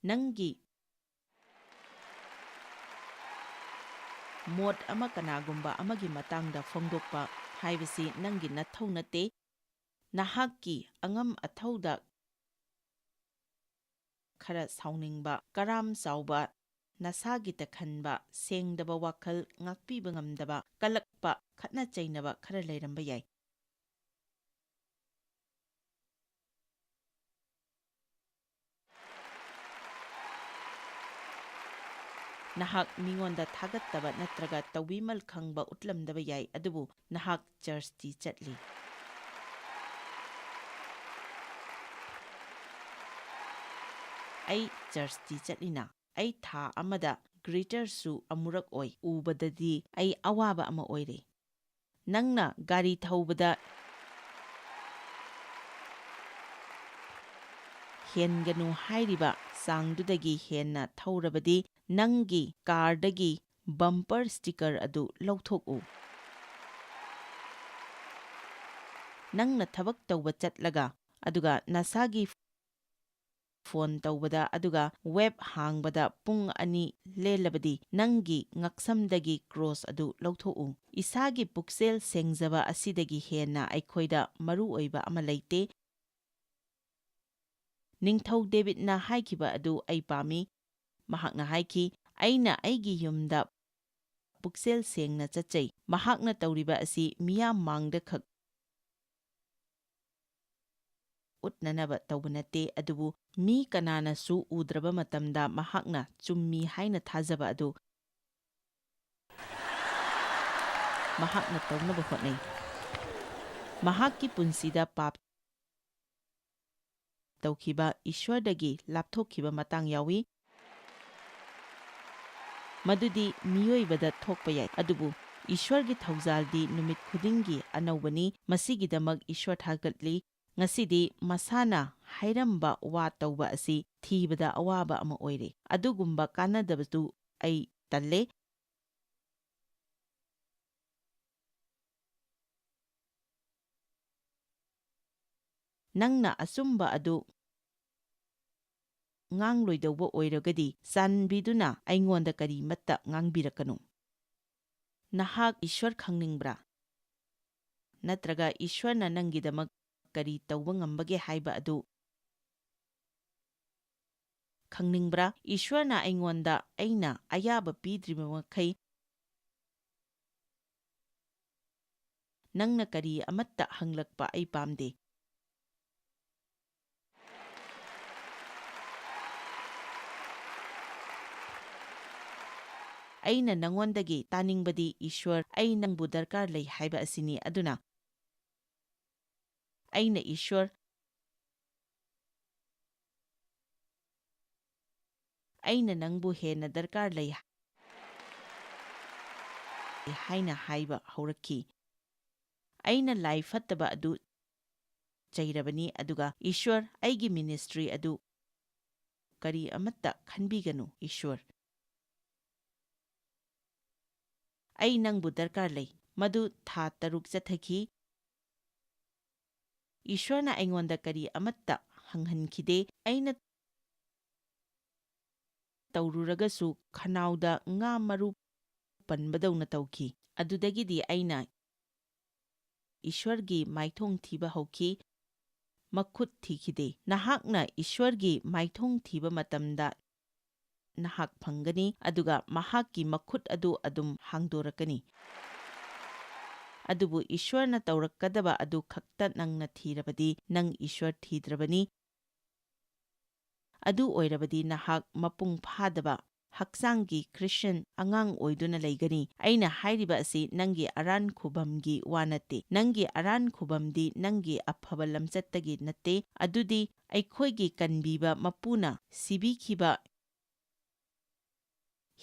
ꯅꯪꯒꯤ ꯃꯣꯠ ꯑꯃ ꯀꯅꯥꯒꯨꯝꯕ ꯑꯃꯒꯤ ꯃꯇꯥꯡꯗ ꯐꯣꯡꯗꯣꯛꯄ ꯍꯥꯏꯕꯁꯤ ꯅꯪꯒꯤ ꯅꯊꯧ ꯅꯠꯇꯦ꯫ ꯅꯍꯥꯛꯀꯤ ꯑꯉꯝ ꯑꯊꯧꯗ ꯈꯔ ꯁꯥꯎꯅꯤꯡꯕ, ꯀꯔꯥꯝ ꯆꯥꯎꯕ, ꯅꯁꯥꯒꯤꯇ ꯈꯟꯕ, ꯁꯦꯡꯗꯕ ꯋꯥꯈꯜ, ꯉꯥꯛꯄꯤꯕ ꯉꯝꯗꯕ, ꯀꯜꯂꯛꯄ, ꯈꯠꯅ ꯆꯩꯅꯕ ꯈꯔ ꯂꯩꯔꯝꯕ ꯌꯥꯏ꯫ ꯅꯍꯥꯛ ꯃꯤꯉꯣꯟꯗ ꯊꯥꯒꯠꯇꯕ ꯅꯠꯇ꯭ꯔꯒ ꯇꯧꯕꯤꯃꯜ ꯈꯪꯕ ꯎꯠꯂꯝꯗꯕ ꯌꯥꯏ, ꯑꯗꯨꯕꯨ ꯅꯍꯥꯛ ꯆꯔꯆꯇꯤ ꯆꯠꯂꯤ꯫ ꯑꯩ ꯆꯔꯆꯇꯤ ꯆꯠꯂꯤꯅ꯫ ꯑꯩ ꯊꯥ ꯑꯃꯗ ꯒ꯭ꯔꯤꯇꯔꯁꯨ ꯑꯃꯨꯔꯛ ꯑꯣꯏ꯫ ꯎꯕꯗꯗꯤ ꯑꯩ ꯑꯋꯥꯕ ꯑꯃ ꯑꯣꯏꯔꯦ꯫ ꯅꯪꯅ ꯒꯥꯔꯤ ꯊꯧꯕꯗ ꯍꯦꯟꯒꯅꯨ ꯍꯥꯏꯔꯤꯕ ꯆꯥꯡꯗꯨꯗꯒꯤ ꯍꯦꯟꯅ ꯊꯧꯔꯕꯗꯤ ꯅꯪꯒꯤ ꯀꯥꯔꯗꯒꯤ ꯕꯝꯄꯔ ꯁ꯭ꯇꯤꯀꯔ ꯑꯗꯨ ꯂꯧꯊꯣꯛꯎ꯫ ꯅꯪꯅ ꯊꯕꯛ ꯇꯧꯕ ꯆꯠꯂꯒ ꯑꯗꯨꯒ ꯅꯁꯥꯒꯤ ꯐꯣꯟ ꯇꯧꯕꯗ ꯑꯗꯨꯒ ꯋꯦꯕ ꯍꯥꯡꯕꯗ ꯄꯨꯡ 2 ꯂꯦꯜꯂꯕꯗꯤ ꯅꯪꯒꯤ ꯉꯛꯁꯝꯗꯒꯤ ꯀ꯭ꯔꯣꯁ ꯑꯗꯨ ꯂꯧꯊꯣꯛꯎ꯫ ꯏꯁꯥꯒꯤ ꯄꯨꯛꯆꯦꯜ ꯁꯦꯡꯖꯕ ꯑꯁꯤꯗꯒꯤ ꯍꯦꯟꯅ ꯑꯩꯈꯣꯏꯗ ꯃꯔꯨꯑꯣꯏꯕ ꯑꯃ ꯂꯩꯇꯦ꯫ ꯅꯤꯡꯊꯧ ꯗꯦꯕꯤꯗꯅ ꯍꯥꯏꯈꯤꯕ ꯑꯗꯨ ꯑꯩ ꯄꯥꯝꯃꯤ꯫ ꯃꯍꯥꯛꯅ ꯍꯥꯏꯈꯤ, ꯑꯩꯅ ꯑꯩꯒꯤ ꯌꯨꯝꯗ ꯄꯨꯛꯆꯦꯜ ꯁꯦꯡꯅ ꯆꯠꯆꯩ꯫ ꯃꯍꯥꯛꯅ ꯇꯧꯔꯤꯕ ꯑꯁꯤ ꯃꯤꯌꯥꯝ ꯃꯥꯡꯗ ꯈꯛ ꯎꯠꯅꯅꯕ ꯇꯧꯕ ꯅꯠꯇꯦ, ꯑꯗꯨꯕꯨ ꯃꯤ ꯀꯅꯥꯅꯁꯨ ꯎꯗ꯭ꯔꯕ ꯃꯇꯝꯗ ꯃꯍꯥꯛꯅ ꯆꯨꯝꯃꯤ ꯍꯥꯏꯅ ꯊꯥꯖꯕ ꯑꯗꯨ ꯃꯍꯥꯛꯅ ꯇꯧꯅꯕ ꯍꯣꯠꯅꯩ꯫ ꯃꯍꯥꯛꯀꯤ ꯄꯨꯟꯁꯤꯗ ꯄꯥꯞ ꯇꯧꯈꯤꯕ, ꯏꯁ꯭ꯋꯔꯗꯒꯤ ꯂꯥꯞꯊꯣꯛꯈꯤꯕ ꯃꯇꯥꯡ ꯌꯥꯎꯏ꯫ ꯃꯗꯨꯗꯤ ꯃꯤꯑꯣꯏꯕꯗ ꯊꯣꯛꯄ ꯌꯥꯏ, ꯑꯗꯨꯕꯨ ꯏꯁ꯭ꯋꯔꯒꯤ ꯊꯧꯖꯥꯜꯗꯤ ꯅꯨꯃꯤꯠ ꯈꯨꯗꯤꯡꯒꯤ ꯑꯅꯧꯕꯅꯤ꯫ ꯃꯁꯤꯒꯤꯗꯃꯛ ꯏꯁ꯭ꯋꯔ ꯊꯥꯒꯠꯂꯤ꯫ ꯉꯁꯤꯗꯤ ꯃꯁꯥꯅ ꯍꯥꯏꯔꯝꯕ ꯋꯥ ꯇꯧꯕ ꯑꯁꯤ ꯊꯤꯕꯗ ꯑꯋꯥꯕ ꯑꯃ ꯑꯣꯏꯔꯦ꯫ ꯑꯗꯨꯒꯨꯝꯕ ꯀꯥꯟꯅꯗꯕꯗꯨ ꯑꯩ ꯇꯜꯂꯦ꯫ ꯅꯪꯅ ꯑꯆꯨꯝꯕ ꯑꯗꯨ ꯉꯥꯡꯂꯣꯏꯗꯧꯕ ꯑꯣꯏꯔꯒꯗꯤ ꯆꯥꯟꯕꯤꯗꯨꯅ ꯑꯩꯉꯣꯟꯗ ꯀꯔꯤꯃꯠꯇ ꯉꯥꯡꯕꯤꯔꯛꯀꯅꯨ꯫ ꯅꯍꯥꯛ ꯏꯁ꯭ꯋꯔ ꯈꯪꯅꯤꯡꯕ꯭ꯔꯥ? ꯅꯠꯇ꯭ꯔꯒ ꯏꯁ꯭ꯋꯔꯅ ꯅꯪꯒꯤꯗꯃꯛ ꯀꯔꯤ ꯇꯧꯕ ꯉꯝꯕꯒꯦ ꯍꯥꯏꯕ ꯑꯗꯨ ꯈꯪꯅꯤꯡꯕ꯭ꯔꯥ? ꯏꯁ꯭ꯋꯔꯅ ꯑꯩꯉꯣꯟꯗ ꯑꯩꯅ ꯑꯌꯥꯕ ꯄꯤꯗ꯭ꯔꯤꯕꯃꯈꯩ ꯅꯪꯅ ꯀꯔꯤ ꯑꯃꯠꯇ ꯍꯪꯂꯛꯄ ꯑꯩ ꯄꯥꯝꯗꯦ꯫ ꯑꯩꯅ ꯅꯉꯣꯟꯗꯒꯤ ꯇꯥꯅꯤꯡꯕꯗꯤ ꯏꯁ꯭ꯋꯔ ꯑꯩ ꯅꯪꯕꯨ ꯗꯔꯀꯥꯔ ꯂꯩ ꯍꯥꯏꯕ ꯑꯁꯤꯅꯤ꯫ ꯑꯗꯨꯅ ꯑꯩꯅ ꯏꯁ꯭ꯋꯔ ꯑꯩꯅ ꯅꯪꯕꯨ ꯍꯦꯟꯅ ꯗꯔꯀꯥꯔ ꯂꯩ ꯍꯥꯏꯅ ꯍꯥꯏꯕ ꯍꯧꯔꯛꯈꯤ꯫ ꯑꯩꯅ ꯂꯥꯏ ꯐꯠꯇꯕ ꯑꯗꯨ ꯆꯩꯔꯕꯅꯤ, ꯑꯗꯨꯒ ꯏꯁ꯭ꯋꯔ ꯑꯩꯒꯤ ꯃꯤꯅꯤꯁꯇ꯭ꯔꯤ ꯑꯗꯨ ꯀꯔꯤ ꯑꯃꯠꯇ ꯈꯟꯕꯤꯒꯅꯨ꯫ ꯏꯁ꯭ꯋꯔ ꯑꯩ ꯅꯪꯕꯨ ꯗꯔꯀꯥꯔ ꯂꯩ꯫ ꯃꯗꯨ ꯊꯥ 6 ꯆꯠꯊꯈꯤ꯫ ꯏꯁ꯭ꯋꯔꯅ ꯑꯩꯉꯣꯟꯗ ꯀꯔꯤ ꯑꯃꯠꯇ ꯍꯪꯍꯟꯈꯤꯗꯦ꯫ ꯑꯩꯅ ꯇꯧꯔꯨꯔꯒꯁꯨ ꯈꯅꯥꯎꯗ ꯉꯥ ꯃꯔꯨ ꯄꯟꯕꯗꯧꯅ ꯇꯧꯈꯤ꯫ ꯑꯗꯨꯗꯒꯤꯗꯤ ꯑꯩꯅ ꯏꯁ꯭ꯋꯔꯒꯤ ꯃꯥꯏꯊꯣꯡ ꯊꯤꯕ ꯍꯧꯈꯤ, ꯃꯈꯨꯠ ꯊꯤꯈꯤꯗꯦ꯫ ꯅꯍꯥꯛꯅ ꯏꯁ꯭ꯋꯔꯒꯤ ꯃꯥꯏꯊꯣꯡ ꯊꯤꯕ ꯃꯇꯝꯗ ꯅꯍꯥꯛ ꯐꯪꯒꯅꯤ, ꯑꯗꯨꯒ ꯃꯍꯥꯛꯀꯤ ꯃꯈꯨꯠ ꯑꯗꯨ ꯑꯗꯨꯝ ꯍꯥꯡꯗꯣꯔꯛꯀꯅꯤ꯫ ꯑꯗꯨꯕꯨ ꯏꯁ꯭ꯋꯔꯅ ꯇꯧꯔꯛꯀꯗꯕ ꯑꯗꯨ ꯈꯛꯇ ꯅꯪꯅ ꯊꯤꯔꯕꯗꯤ ꯅꯪ ꯏꯁ꯭ꯋꯔ ꯊꯤꯗ꯭ꯔꯕꯅꯤ꯫ ꯑꯗꯨ ꯑꯣꯏꯔꯕꯗꯤ ꯅꯍꯥꯛ ꯃꯄꯨꯡ ꯐꯥꯗꯕ ꯍꯛꯆꯥꯡꯒꯤ ꯈ꯭ꯔꯤꯁꯇ꯭ꯌꯟ ꯑꯉꯥꯡ ꯑꯣꯏꯗꯨꯅ ꯂꯩꯒꯅꯤ꯫ ꯑꯩꯅ ꯍꯥꯏꯔꯤꯕ ꯑꯁꯤ ꯅꯪꯒꯤ ꯑꯔꯥꯟ ꯈꯨꯕꯝꯒꯤ ꯋꯥ ꯅꯠꯇꯦ꯫ ꯅꯪꯒꯤ ꯑꯔꯥꯟ ꯈꯨꯕꯝꯗꯤ ꯅꯪꯒꯤ ꯑꯐꯕ ꯂꯝꯆꯠꯇꯒꯤ ꯅꯠꯇꯦ, ꯑꯗꯨꯗꯤ ꯑꯩꯈꯣꯏꯒꯤ ꯀꯟꯕꯤꯕ ꯃꯄꯨꯅ ꯁꯤꯕꯤꯈꯤꯕ,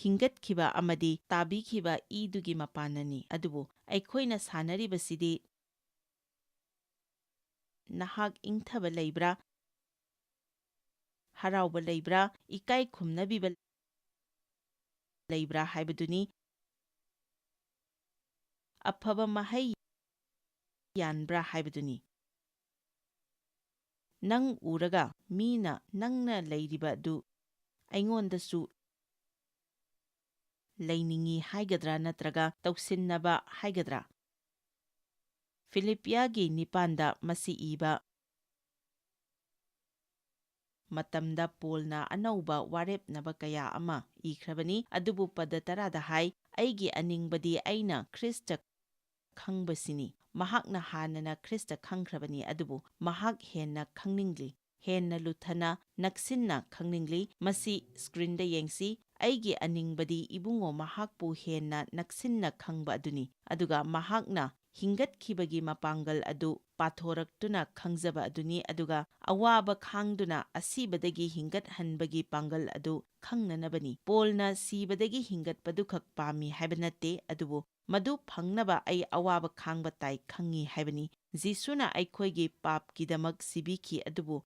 ꯍꯤꯡꯒꯠꯈꯤꯕ ꯑꯃꯗꯤ ꯇꯥꯕꯤꯈꯤꯕ ꯏꯗꯨꯒꯤ ꯃꯄꯥꯟꯅꯅꯤ꯫ ꯑꯗꯨꯕꯨ ꯑꯩꯈꯣꯏꯅ ꯁꯥꯟꯅꯔꯤꯕꯁꯤꯗꯤ ꯅꯍꯥꯛ ꯏꯪꯊꯕ ꯂꯩꯕ꯭ꯔꯥ? ꯍꯔꯥꯎꯕ ꯂꯩꯕ꯭ꯔꯥ? ꯏꯀꯥꯏ ꯈꯨꯝꯅꯕꯤꯕ ꯂꯩꯕ꯭ꯔꯥ ꯍꯥꯏꯕꯗꯨꯅꯤ꯫ ꯑꯐꯕ ꯃꯍꯩ ꯌꯥꯟꯕ꯭ꯔꯥ ꯍꯥꯏꯕꯗꯨꯅꯤ꯫ ꯅꯪ ꯎꯔꯒ ꯃꯤꯅ ꯅꯪꯅ ꯂꯩꯔꯤꯕ ꯑꯗꯨ ꯑꯩꯉꯣꯟꯗꯁꯨ ꯂꯩꯅꯤꯡꯏ ꯍꯥꯏꯒꯗ꯭ꯔꯥ, ꯅꯠꯇ꯭ꯔꯒ ꯇꯧꯁꯤꯟꯅꯕ ꯍꯥꯏꯒꯗ꯭ꯔꯥ? ꯐꯤꯂꯤꯞꯄꯤꯌꯥꯒꯤ 9ꯗ ꯃꯁꯤ ꯏꯕ ꯃꯇꯝꯗ ꯄꯣꯜꯅ ꯑꯅꯧꯕ ꯋꯥꯔꯦꯞꯅꯕ ꯀꯌꯥ ꯑꯃ ꯏꯈ꯭ꯔꯕꯅꯤ, ꯑꯗꯨꯕꯨ ꯄꯗ 10ꯗ ꯍꯥꯏ, ꯑꯩꯒꯤ ꯑꯅꯤꯡꯕꯗꯤ ꯑꯩꯅ ꯈ꯭ꯔꯤꯁꯇ ꯈꯪꯕꯁꯤꯅꯤ꯫ ꯃꯍꯥꯛꯅ ꯍꯥꯟꯅꯅ ꯈ꯭ꯔꯤꯁꯇ ꯈꯪꯈ꯭ꯔꯕꯅꯤ, ꯑꯗꯨꯕꯨ ꯃꯍꯥꯛ ꯍꯦꯟꯅ ꯈꯪꯅꯤꯡꯂꯤ, ꯍꯦꯟꯅ ꯂꯨꯊꯅ ꯅꯛꯁꯤꯟꯅ ꯈꯪꯅꯤꯡꯂꯤ꯫ ꯃꯁꯤ ꯁꯀ꯭ꯔꯤꯟꯗ ꯌꯦꯡꯁꯤ꯫ ꯑꯩꯒꯤ ꯑꯅꯤꯡꯕꯗꯤ ꯏꯕꯨꯡꯉꯣ ꯃꯍꯥꯛꯄꯨ ꯍꯦꯟꯅ ꯅꯛꯁꯤꯟꯅ ꯈꯪꯕ ꯑꯗꯨꯅꯤ, ꯑꯗꯨꯒ ꯃꯍꯥꯛꯅ ꯍꯤꯡꯒꯠꯈꯤꯕꯒꯤ ꯃꯄꯥꯡꯒꯜ ꯑꯗꯨ ꯄꯥꯊꯣꯔꯛꯇꯨꯅ ꯈꯪꯖꯕ ꯑꯗꯨꯅꯤ, ꯑꯗꯨꯒ ꯑꯋꯥꯕ ꯈꯥꯡꯗꯨꯅ ꯑꯁꯤꯕꯗꯒꯤ ꯍꯤꯡꯒꯠꯍꯟꯕꯒꯤ ꯄꯥꯡꯒꯜ ꯑꯗꯨ ꯈꯪꯅꯅꯕꯅꯤ꯫ ꯄꯣꯜꯅ ꯁꯤꯕꯗꯒꯤ ꯍꯤꯡꯒꯠꯄꯗꯨꯈꯛ ꯄꯥꯝꯃꯤ ꯍꯥꯏꯕ ꯅꯠꯇꯦ, ꯑꯗꯨꯕꯨ ꯃꯗꯨ ꯐꯪꯅꯕ ꯑꯩ ꯑꯋꯥꯕ ꯈꯥꯡꯕ ꯇꯥꯏ ꯈꯪꯏ ꯍꯥꯏꯕꯅꯤ꯫ ꯖꯤꯁꯨꯅ ꯑꯩꯈꯣꯏꯒꯤ ꯄꯥꯞꯀꯤꯗꯃꯛ ꯁꯤꯕꯤꯈꯤ, ꯑꯗꯨꯕꯨ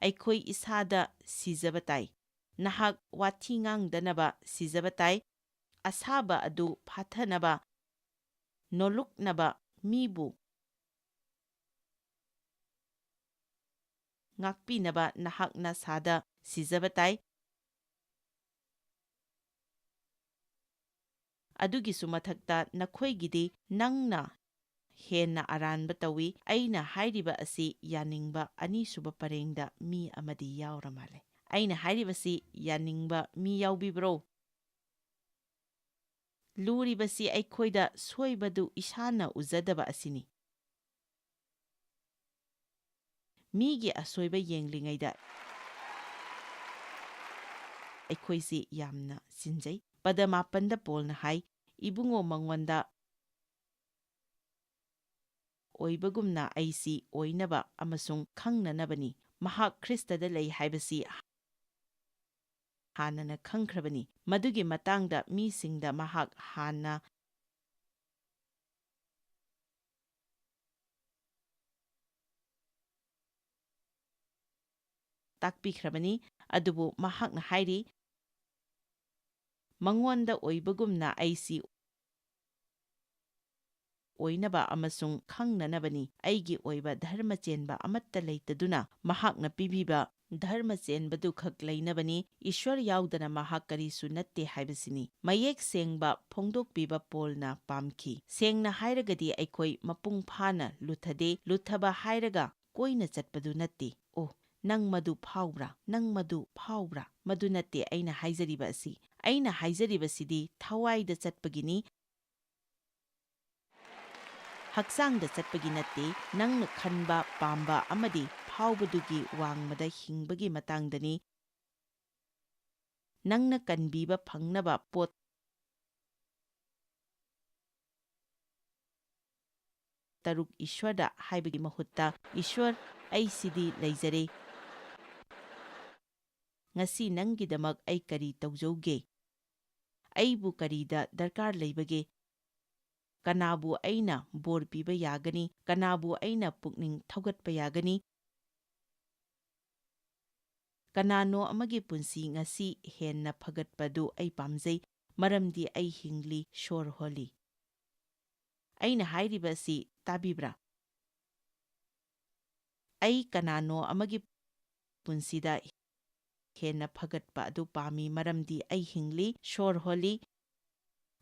ꯑꯩꯈꯣꯏ ꯏꯁꯥꯗ ꯁꯤꯖꯕ ꯇꯥꯏ꯫ ꯅꯍꯥꯛ ꯋꯥꯊꯤ ꯉꯥꯡꯗꯅꯕ ꯁꯤꯖꯕ ꯇꯥꯏ, ꯑꯁꯥꯕ ꯑꯗꯨ ꯐꯥꯊꯅꯕ, ꯅꯣꯜꯂꯨꯛꯅꯕ, ꯃꯤꯕꯨ ꯉꯥꯛꯄꯤꯅꯕ ꯅꯍꯥꯛ ꯅꯁꯥꯗ ꯁꯤꯖꯕ ꯇꯥꯏ꯫ ꯑꯗꯨꯒꯤꯁꯨ ꯃꯊꯛꯇ ꯅꯈꯣꯏꯒꯤꯗꯤ ꯅꯪꯅ ꯍꯦꯟꯅ ꯑꯔꯥꯟꯕ ꯇꯧꯏ꯫ ꯑꯩꯅ ꯍꯥꯏꯔꯤꯕ ꯑꯁꯤ ꯌꯥꯅꯤꯡꯕ ꯑꯅꯤꯁꯨꯕ ꯄꯔꯦꯡꯗ ꯃꯤ ꯑꯃꯗꯤ ꯌꯥꯎꯔ ꯃꯥꯜꯂꯦ꯫ ꯑꯩꯅ ꯍꯥꯏꯔꯤꯕꯁꯤ ꯌꯥꯅꯤꯡꯕ ꯃꯤ ꯌꯥꯎꯕꯤꯕ꯭ꯔꯣ? ꯂꯨꯔꯤꯕꯁꯤ ꯑꯩꯈꯣꯏꯗ ꯁꯣꯏꯕꯗꯨ ꯏꯁꯥꯅ ꯎꯖꯗꯕ ꯑꯁꯤꯅꯤ꯫ ꯃꯤꯒꯤ ꯑꯁꯣꯏꯕ ꯌꯦꯡꯂꯤꯉꯩꯗ ꯑꯩꯈꯣꯏꯁꯤ ꯌꯥꯝꯅ ꯆꯤꯟꯖꯩ꯫ ꯄꯗ 8ꯗ ꯄꯣꯜꯅ ꯍꯥꯏ, ꯏꯕꯨꯡꯉꯣ ꯃꯉꯣꯟꯗ ꯑꯣꯏꯕꯒꯨꯝꯅ ꯑꯩꯁꯤ ꯑꯣꯏꯅꯕ ꯑꯃꯁꯨꯡ ꯈꯪꯅꯅꯕꯅꯤ꯫ ꯃꯍꯥꯛ ꯈ꯭ꯔꯤꯁꯇꯗ ꯂꯩ ꯍꯥꯏꯕꯁꯤ ꯍꯥꯟꯅꯅ ꯈꯪꯈ꯭ꯔꯕꯅꯤ꯫ ꯃꯗꯨꯒꯤ ꯃꯇꯥꯡꯗ ꯃꯤꯁꯤꯡꯗ ꯃꯍꯥꯛ ꯍꯥꯟꯅ ꯇꯥꯛꯄꯤꯈ꯭ꯔꯕꯅꯤ꯫ ꯑꯗꯨꯕꯨ ꯃꯍꯥꯛꯅ ꯍꯥꯏꯔꯤ, ꯃꯉꯣꯟꯗ ꯑꯣꯏꯕꯒꯨꯝꯅ ꯑꯩꯁꯤ ꯑꯣꯏꯅꯕ ꯑꯃꯁꯨꯡ ꯈꯪꯅꯅꯕꯅꯤ꯫ ꯑꯩꯒꯤ ꯑꯣꯏꯕ ꯙꯔꯃ ꯆꯦꯟꯕ ꯑꯃꯠꯇ ꯂꯩꯇꯗꯨꯅ ꯃꯍꯥꯛꯅ ꯄꯤꯕꯤꯕ ꯙꯔꯃ ꯆꯦꯟꯕꯗꯨꯈꯛ ꯂꯩꯅꯕꯅꯤ꯫ ꯏꯁ꯭ꯋꯔ ꯌꯥꯎꯗꯅ ꯃꯍꯥꯛ ꯀꯔꯤꯁꯨ ꯅꯠꯇꯦ ꯍꯥꯏꯕꯁꯤꯅꯤ ꯃꯌꯦꯛ ꯁꯦꯡꯕ ꯐꯣꯡꯗꯣꯛꯄꯤꯕ ꯄꯣꯜꯅ ꯄꯥꯝꯈꯤ꯫ ꯁꯦꯡꯅ ꯍꯥꯏꯔꯒꯗꯤ ꯑꯩꯈꯣꯏ ꯃꯄꯨꯡ ꯐꯥꯅ ꯂꯨꯊꯗꯦ꯫ ꯂꯨꯊꯕ ꯍꯥꯏꯔꯒ ꯀꯣꯏꯅ ꯆꯠꯄꯗꯨ ꯅꯠꯇꯦ꯫ ꯑꯣ, ꯅꯪ ꯃꯗꯨ ꯐꯥꯎꯕ꯭ꯔꯥ? ꯅꯪ ꯃꯗꯨ ꯐꯥꯎꯕ꯭ꯔꯥ? ꯃꯗꯨ ꯅꯠꯇꯦ ꯑꯩꯅ ꯍꯥꯏꯖꯔꯤꯕ ꯑꯁꯤ꯫ ꯑꯩꯅ ꯍꯥꯏꯖꯔꯤꯕꯁꯤꯗꯤ ꯊꯋꯥꯏꯗ ꯆꯠꯄꯒꯤꯅꯤ, ꯍꯛꯆꯥꯡꯗ ꯆꯠꯄꯒꯤ ꯅꯠꯇꯦ꯫ ꯅꯪꯅ ꯈꯟꯕ, ꯄꯥꯝꯕ ꯑꯃꯗꯤ ꯐꯥꯎꯕꯗꯨꯒꯤ ꯋꯥꯡꯃꯗ ꯍꯤꯡꯕꯒꯤ ꯃꯇꯥꯡꯗꯅꯤ꯫ ꯅꯪꯅ ꯀꯟꯕꯤꯕ ꯐꯪꯅꯕ ꯄꯣꯠ ꯇꯔꯨꯛ ꯏꯁ꯭ꯋꯔꯗ ꯍꯥꯏꯕꯒꯤ ꯃꯍꯨꯠꯇ, ꯏꯁ꯭ꯋꯔ, ꯑꯩꯁꯤꯗꯤ ꯂꯩꯖꯔꯦ꯫ ꯉꯁꯤ ꯅꯪꯒꯤꯗꯃꯛ ꯑꯩ ꯀꯔꯤ ꯇꯧꯖꯧꯒꯦ? ꯑꯩꯕꯨ ꯀꯔꯤꯗ ꯗꯔꯀꯥꯔ ꯂꯩꯕꯒꯦ? ꯀꯅꯥꯕꯨ ꯑꯩꯅ ꯕꯣꯔ ꯄꯤꯕ ꯌꯥꯒꯅꯤ? ꯀꯅꯥꯕꯨ ꯑꯩꯅ ꯄꯨꯛꯅꯤꯡ ꯊꯧꯒꯠꯄ ꯌꯥꯒꯅꯤ? ꯀꯅꯥꯅꯣ ꯑꯃꯒꯤ ꯄꯨꯟꯁꯤ ꯉꯁꯤ ꯍꯦꯟꯅ ꯐꯒꯠꯄꯗꯨ ꯑꯩ ꯄꯥꯝꯖꯩ, ꯃꯔꯝꯗꯤ ꯑꯩ ꯍꯤꯡꯂꯤ, ꯁꯣꯔ ꯍꯣꯜꯂꯤ꯫ ꯑꯩꯅ ꯍꯥꯏꯔꯤꯕ ꯑꯁꯤ ꯇꯥꯕꯤꯕ꯭ꯔꯥ? ꯑꯩ ꯀꯅꯥꯅꯣ ꯑꯃꯒꯤ ꯄꯨꯟꯁꯤꯗ ꯍꯦꯟꯅ ꯐꯒꯠꯄ ꯑꯗꯨ ꯄꯥꯝꯃꯤ, ꯃꯔꯝꯗꯤ ꯑꯩ ꯍꯤꯡꯂꯤ, ꯁꯣꯔ ꯍꯣꯜꯂꯤ꯫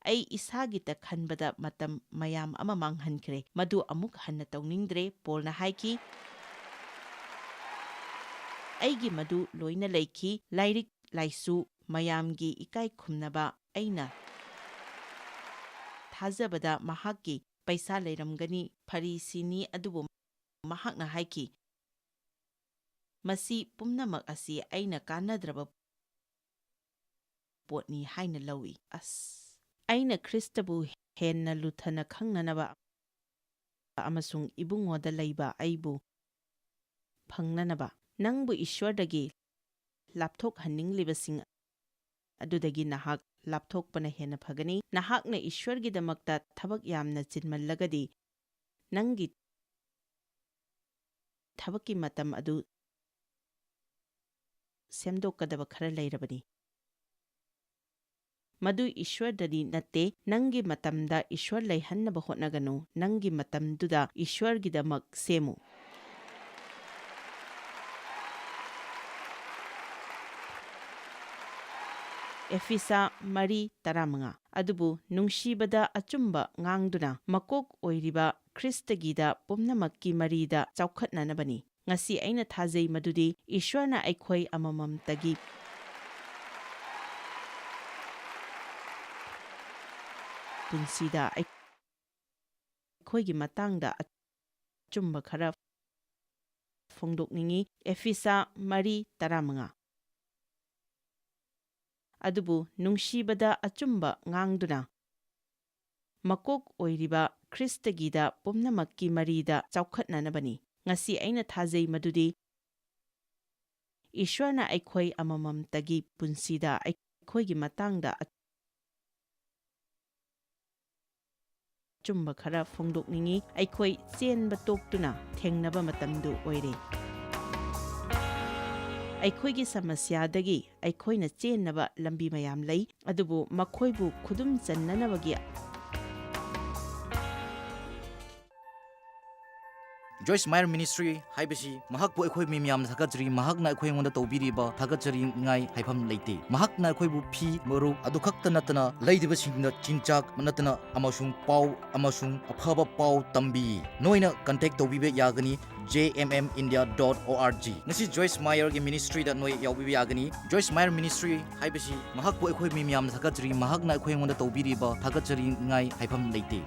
ꯑꯩ ꯏꯁꯥꯒꯤꯇ ꯈꯟꯕꯗ ꯃꯇꯝ ꯃꯌꯥꯝ ꯑꯃ ꯃꯥꯡꯍꯟꯈ꯭ꯔꯦ꯫ ꯃꯗꯨ ꯑꯃꯨꯛ ꯍꯟꯅ ꯇꯧꯅꯤꯡꯗ꯭ꯔꯦ꯫ ꯄꯣꯜꯅ ꯍꯥꯏꯈꯤ, ꯑꯩꯒꯤ ꯃꯗꯨ ꯂꯣꯏꯅ ꯂꯩꯈꯤ꯫ ꯂꯥꯏꯔꯤꯛ ꯂꯥꯏꯁꯨ, ꯃꯌꯥꯝꯒꯤ ꯏꯀꯥꯏ ꯈꯨꯝꯅꯕ, ꯑꯩꯅ ꯊꯥꯖꯕꯗ ꯃꯍꯥꯛꯀꯤ ꯄꯩꯁꯥ ꯂꯩꯔꯝꯒꯅꯤ, ꯐꯔꯤꯁꯤꯅꯤ꯫ ꯑꯗꯨꯕꯨ ꯃꯍꯥꯛꯅ ꯍꯥꯏꯈꯤ, ꯃꯁꯤ ꯄꯨꯝꯅꯃꯛ ꯑꯁꯤ ꯑꯩꯅ ꯀꯥꯟꯅꯗ꯭ꯔꯕ ꯄꯣꯠꯅꯤ ꯍꯥꯏꯅ ꯂꯧꯏ꯫ ꯑꯁ, ꯑꯩꯅ ꯈ꯭ꯔꯤꯁꯇꯕꯨ ꯍꯦꯟꯅ ꯂꯨꯊꯅ ꯈꯪꯅꯅꯕ ꯑꯃꯁꯨꯡ ꯏꯕꯨꯡꯉꯣꯗ ꯂꯩꯕ ꯑꯩꯕꯨ ꯐꯪꯅꯅꯕ ꯅꯪꯕꯨ ꯏꯁ꯭ꯋꯔꯗꯒꯤ ꯂꯥꯞꯊꯣꯛꯍꯟꯅꯤꯡꯂꯤꯕꯁꯤꯡ ꯑꯗꯨꯗꯒꯤ ꯅꯍꯥꯛ ꯂꯥꯞꯊꯣꯛꯄꯅ ꯍꯦꯟꯅ ꯐꯒꯅꯤ꯫ ꯅꯍꯥꯛꯅ ꯏꯁ꯭ꯋꯔꯒꯤꯗꯃꯛꯇ ꯊꯕꯛ ꯌꯥꯝꯅ ꯆꯤꯟꯃꯜꯂꯒꯗꯤ ꯅꯪꯒꯤ ꯊꯕꯛꯀꯤ ꯃꯇꯝ ꯑꯗꯨ ꯁꯦꯝꯗꯣꯛꯀꯗꯕ ꯈꯔ ꯂꯩꯔꯕꯅꯤ꯫ ꯃꯗꯨ ꯏꯁ꯭ꯋꯔꯗꯗꯤ ꯅꯠꯇꯦ꯫ ꯅꯪꯒꯤ ꯃꯇꯝꯗ ꯏꯁ꯭ꯋꯔ ꯂꯩꯍꯟꯅꯕ ꯍꯣꯠꯅꯒꯅꯨ꯫ ꯅꯪꯒꯤ ꯃꯇꯝꯗꯨꯗ ꯏꯁ꯭ꯋꯔꯒꯤꯗꯃꯛ ꯁꯦꯝꯃꯨ꯫ ꯑꯦꯐꯤꯁꯥ 4:15 ꯑꯗꯨꯕꯨ ꯅꯨꯡꯁꯤꯕꯗ ꯑꯆꯨꯝꯕ ꯉꯥꯡꯗꯨꯅ ꯃꯀꯣꯛ ꯑꯣꯏꯔꯤꯕ ꯈ꯭ꯔꯤꯁꯇꯒꯤꯗ ꯄꯨꯝꯅꯃꯛꯀꯤ ꯃꯔꯤꯗ ꯆꯥꯎꯈꯠꯅꯅꯕꯅꯤ꯫ ꯉꯁꯤ ꯑꯩꯅ ꯊꯥꯖꯩ ꯃꯗꯨꯗꯤ ꯏꯁ꯭ꯋꯔꯅ ꯑꯩꯈꯣꯏ ꯑꯃꯃꯝꯇꯒꯤ ꯄꯨꯟꯁꯤꯗ ꯑꯩꯈꯣꯏꯒꯤ ꯃꯇꯥꯡꯗ ꯑꯆꯨꯝꯕ ꯈꯔ ꯐꯣꯡꯗꯣꯛꯅꯤꯡꯉꯤ꯫ ꯑꯦꯐꯤꯁꯥ 4:15 ꯑꯗꯨꯕꯨ ꯅꯨꯡꯁꯤꯕꯗ ꯑꯆꯨꯝꯕ ꯉꯥꯡꯗꯨꯅ ꯃꯀꯣꯛ ꯑꯣꯏꯔꯤꯕ ꯈ꯭ꯔꯤꯁꯇꯒꯤꯗ ꯄꯨꯝꯅꯃꯛꯀꯤ ꯃꯔꯤꯗ ꯆꯥꯎꯈꯠꯅꯅꯕꯅꯤ꯫ ꯉꯁꯤ ꯑꯩꯅ ꯊꯥꯖꯩ ꯃꯗꯨꯗꯤ ꯏꯁ꯭ꯋꯔꯅ ꯑꯩꯈꯣꯏ ꯑꯃꯃꯝꯇꯒꯤ ꯄꯨꯟꯁꯤꯗ ꯑꯩꯈꯣꯏꯒꯤ ꯃꯇꯥꯡꯗ ꯑꯆꯨꯝꯕ ꯈꯔ ꯐꯣꯡꯗꯣꯛꯅꯤꯡꯉꯤ꯫ ꯑꯩꯈꯣꯏ ꯆꯦꯟꯕ ꯇꯣꯛꯇꯨꯅ ꯊꯦꯡꯅꯕ ꯃꯇꯝꯗꯨ ꯑꯣꯏꯔꯦ꯫ ꯑꯩꯈꯣꯏꯒꯤ ꯁꯃꯁ꯭ꯌꯥꯗꯒꯤ ꯑꯩꯈꯣꯏꯅ ꯆꯦꯟꯅꯕ ꯂꯝꯕꯤ ꯃꯌꯥꯝ ꯂꯩ, ꯑꯗꯨꯕꯨ ꯃꯈꯣꯏꯕꯨ ꯈꯨꯗꯨꯝ ꯆꯟꯅꯅꯕꯒꯤ Joyce Meyer Ministry haibasi mahakpu akhoi mi miyam thakajri mahakna akhoi ngonda tawbiriba thakajri ngai haifam leite mahakna akhoi bu phi maru adu khakta natana leidiba singna chingchak natana amasung pau amasung aphaba pau tambi noina contact tawbibe yagani jmmindia.org ngasi Joyce Meyer gi ministry da noi yawbibe yagani Joyce Meyer Ministry haibasi mahakpu akhoi mi miyam thakajri mahakna akhoi ngonda tawbiriba thakajri ngai haifam leite